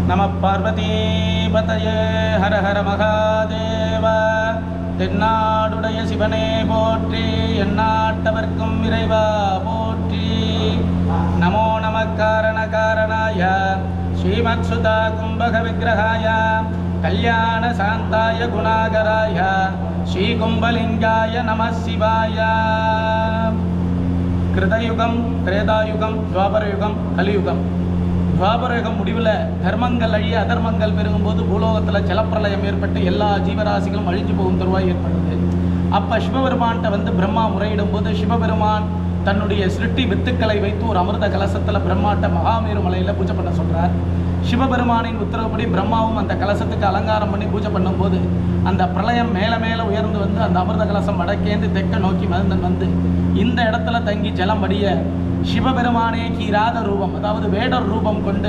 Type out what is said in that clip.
நம பார்வதீபதயே ஹர ஹர மகாதேவ. தென்னாடுடைய சிவனே போற்றி, எந்நாட்டவர்க்கும் இறைவா போற்றி. நமோ நம காரண காரணாய ஸ்ரீமத் சுதா கும்பக விக்கிரகாய கல்யாண சாந்தாய குணாகராய ஸ்ரீ கும்பலிங்காய நம சிவாய. கிருதயுகம், திரேதாயுகம், துவாபரயுகம், கலியுகம். துவாபரயுகம் முடிவில் தர்மங்கள் அழிய அதர்மங்கள் பெருகும்போது பூலோகத்தில் ஜலப்பிரளயம் ஏற்பட்டு எல்லா ஜீவராசிகளும் அழிஞ்சு போகும் தருவாய் ஏற்படுது. அப்போ சிவபெருமான்கிட்ட பிரம்மா முறையிடும் போது சிவபெருமான் தன்னுடைய சிருஷ்டி வித்துக்களை வைத்து ஒரு அமிர்த கலசத்தில் பிரம்மாட்ட மகாமேரு மலையில் பூஜை பண்ண சொல்கிறார். சிவபெருமானின் உத்தரவுப்படி பிரம்மாவும் அந்த கலசத்துக்கு அலங்காரம் பண்ணி பூஜை பண்ணும்போது அந்த பிரளயம் மேலே மேலே உயர்ந்து வந்து அந்த அமிர்த கலசம் வடக்கேந்து தெற்க நோக்கி வந்து இந்த இடத்துல தங்கி ஜலம் வடிய சிவபெருமானே கீராத ரூபம், அதாவது வேடர் ரூபம் கொண்டு